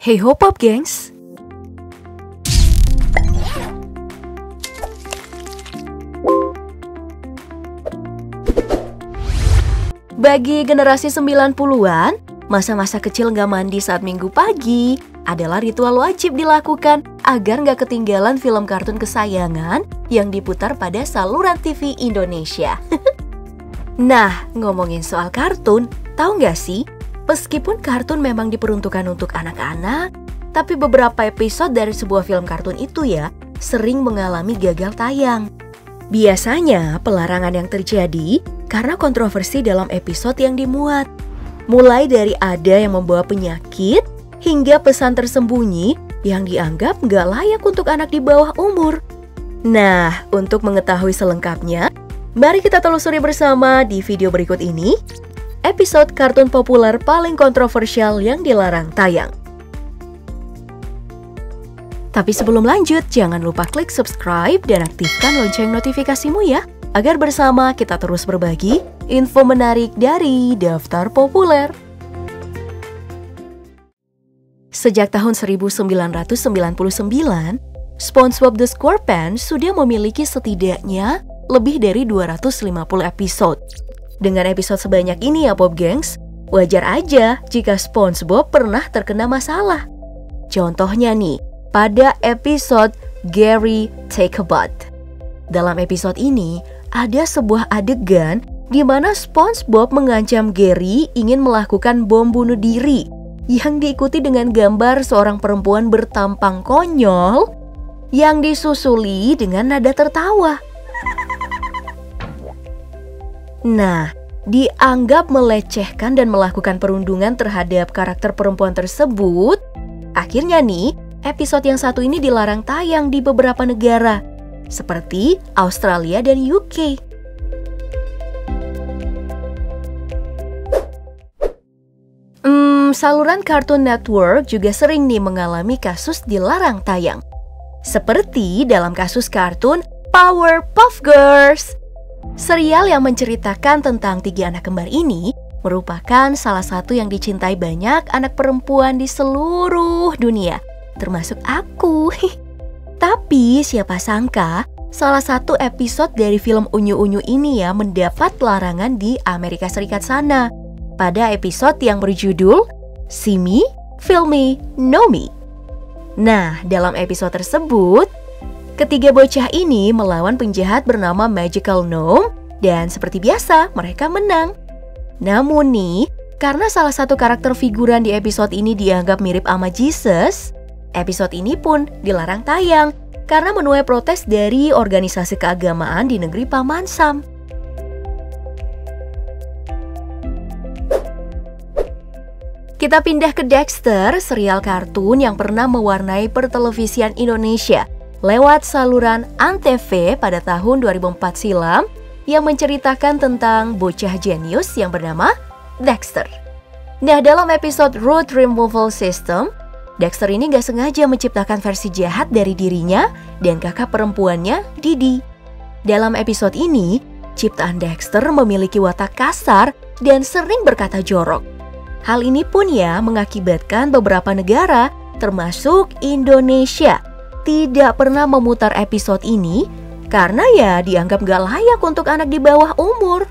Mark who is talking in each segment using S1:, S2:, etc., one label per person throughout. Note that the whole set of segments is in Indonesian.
S1: Hey ho pop gengs. Bagi generasi 90-an, masa-masa kecil nggak mandi saat minggu pagi adalah ritual wajib dilakukan agar nggak ketinggalan film kartun kesayangan yang diputar pada saluran TV Indonesia. Nah, ngomongin soal kartun, tahu nggak sih? Meskipun kartun memang diperuntukkan untuk anak-anak, tapi beberapa episode dari sebuah film kartun itu sering mengalami gagal tayang. Biasanya pelarangan yang terjadi karena kontroversi dalam episode yang dimuat. Mulai dari ada yang membawa penyakit, hingga pesan tersembunyi yang dianggap nggak layak untuk anak di bawah umur. Nah, untuk mengetahui selengkapnya, mari kita telusuri bersama di video berikut ini. Episode kartun populer paling kontroversial yang dilarang tayang. Tapi sebelum lanjut, jangan lupa klik subscribe dan aktifkan lonceng notifikasimu ya, agar bersama kita terus berbagi info menarik dari Daftar Populer. Sejak tahun 1999, SpongeBob the SquarePants sudah memiliki setidaknya lebih dari 250 episode. Dengan episode sebanyak ini Pop Gengs, wajar aja jika SpongeBob pernah terkena masalah. Contohnya nih, pada episode Gary Take a Bath. Dalam episode ini, ada sebuah adegan di mana SpongeBob mengancam Gary ingin melakukan bom bunuh diri yang diikuti dengan gambar seorang perempuan bertampang konyol yang disusuli dengan nada tertawa. Nah, dianggap melecehkan dan melakukan perundungan terhadap karakter perempuan tersebut. Akhirnya nih, episode yang satu ini dilarang tayang di beberapa negara, seperti Australia dan UK. Saluran Cartoon Network juga sering nih mengalami kasus dilarang tayang. Seperti dalam kasus kartun Powerpuff Girls. Serial yang menceritakan tentang tiga anak kembar ini merupakan salah satu yang dicintai banyak anak perempuan di seluruh dunia, termasuk aku. Tapi siapa sangka salah satu episode dari film Unyu-Unyu ini mendapat larangan di Amerika Serikat sana. Pada episode yang berjudul See Me, Feel Me, Know Me. Nah, dalam episode tersebut, ketiga bocah ini melawan penjahat bernama Magical Gnome dan seperti biasa mereka menang. Namun nih, karena salah satu karakter figuran di episode ini dianggap mirip sama Jesus, episode ini pun dilarang tayang karena menuai protes dari organisasi keagamaan di negeri Paman Sam. Kita pindah ke Dexter, serial kartun yang pernah mewarnai pertelevisian Indonesia lewat saluran Antv pada tahun 2004 silam yang menceritakan tentang bocah jenius yang bernama Dexter. Nah, dalam episode Root Removal System, Dexter ini gak sengaja menciptakan versi jahat dari dirinya dan kakak perempuannya, Didi. Dalam episode ini, ciptaan Dexter memiliki watak kasar dan sering berkata jorok. Hal ini pun mengakibatkan beberapa negara, termasuk Indonesia, tidak pernah memutar episode ini karena dianggap gak layak untuk anak di bawah umur.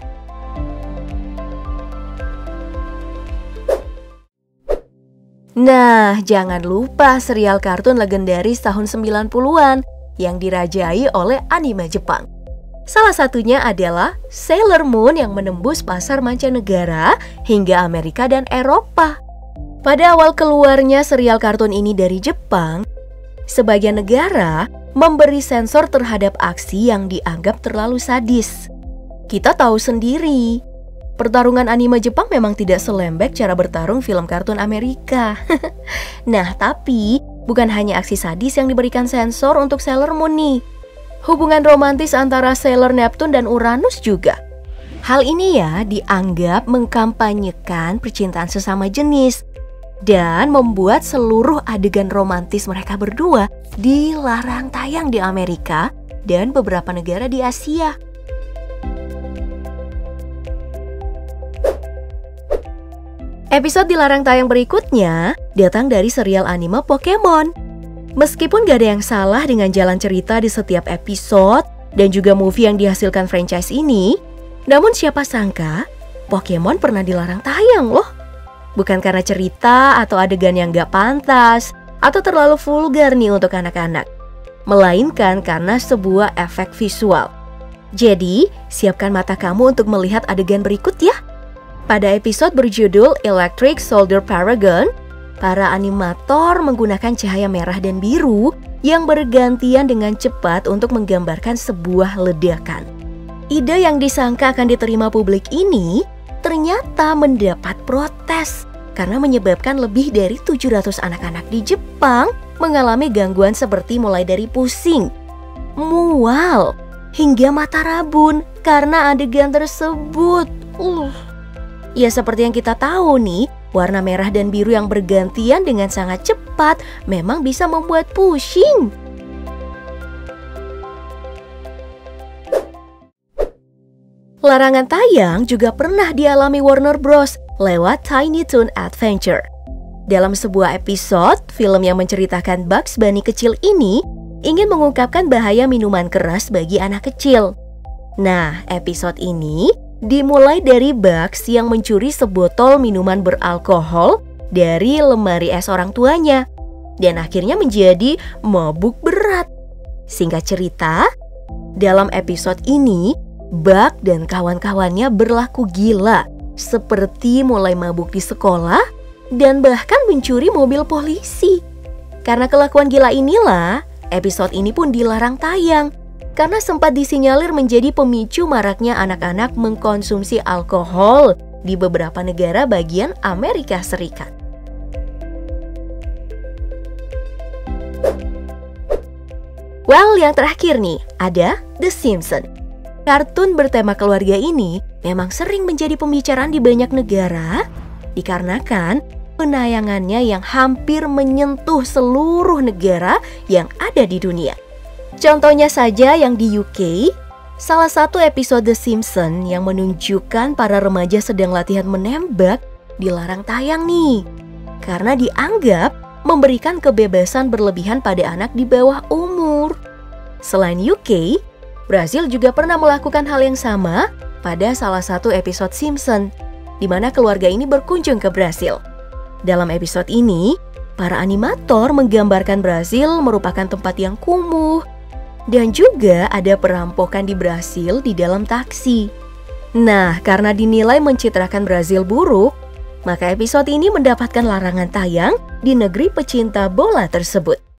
S1: Nah, jangan lupa serial kartun legendaris tahun 90-an yang dirajai oleh anime Jepang. Salah satunya adalah Sailor Moon yang menembus pasar mancanegara hingga Amerika dan Eropa. Pada awal keluarnya serial kartun ini dari Jepang, sebagian negara memberi sensor terhadap aksi yang dianggap terlalu sadis. Kita tahu sendiri, pertarungan anime Jepang memang tidak selembek cara bertarung film kartun Amerika. Nah, tapi bukan hanya aksi sadis yang diberikan sensor untuk Sailor Moon nih. Hubungan romantis antara Sailor Neptune dan Uranus juga. Hal ini dianggap mengkampanyekan percintaan sesama jenis dan membuat seluruh adegan romantis mereka berdua dilarang tayang di Amerika dan beberapa negara di Asia. Episode dilarang tayang berikutnya datang dari serial anime Pokemon. Meskipun gak ada yang salah dengan jalan cerita di setiap episode dan juga movie yang dihasilkan franchise ini, namun siapa sangka Pokemon pernah dilarang tayang loh. Bukan karena cerita atau adegan yang gak pantas atau terlalu vulgar nih untuk anak-anak, melainkan karena sebuah efek visual. Jadi, siapkan mata kamu untuk melihat adegan berikut ya. Pada episode berjudul Electric Soldier Paragon, para animator menggunakan cahaya merah dan biru yang bergantian dengan cepat untuk menggambarkan sebuah ledakan. Ide yang disangka akan diterima publik ini ternyata mendapat protes karena menyebabkan lebih dari 700 anak-anak di Jepang mengalami gangguan seperti mulai dari pusing, mual, hingga mata rabun karena adegan tersebut. Ya seperti yang kita tahu nih, warna merah dan biru yang bergantian dengan sangat cepat memang bisa membuat pusing. Larangan tayang juga pernah dialami Warner Bros. Lewat Tiny Toon Adventure. Dalam sebuah episode, film yang menceritakan Bugs Bunny kecil ini ingin mengungkapkan bahaya minuman keras bagi anak kecil. Nah, episode ini dimulai dari Bugs yang mencuri sebotol minuman beralkohol dari lemari es orang tuanya dan akhirnya menjadi mabuk berat. Singkat cerita, dalam episode ini Bugs dan kawan-kawannya berlaku gila, seperti mulai mabuk di sekolah dan bahkan mencuri mobil polisi. Karena kelakuan gila inilah, episode ini pun dilarang tayang karena sempat disinyalir menjadi pemicu maraknya anak-anak mengkonsumsi alkohol di beberapa negara bagian Amerika Serikat. Well, yang terakhir nih, ada The Simpsons. Kartun bertema keluarga ini memang sering menjadi pembicaraan di banyak negara dikarenakan penayangannya yang hampir menyentuh seluruh negara yang ada di dunia. Contohnya saja yang di UK, salah satu episode The Simpsons yang menunjukkan para remaja sedang latihan menembak dilarang tayang nih, karena dianggap memberikan kebebasan berlebihan pada anak di bawah umur. Selain UK, Brasil juga pernah melakukan hal yang sama pada salah satu episode Simpsons, di mana keluarga ini berkunjung ke Brasil. Dalam episode ini, para animator menggambarkan Brasil merupakan tempat yang kumuh, dan juga ada perampokan di Brasil di dalam taksi. Nah, karena dinilai mencitrakan Brasil buruk, maka episode ini mendapatkan larangan tayang di negeri pecinta bola tersebut.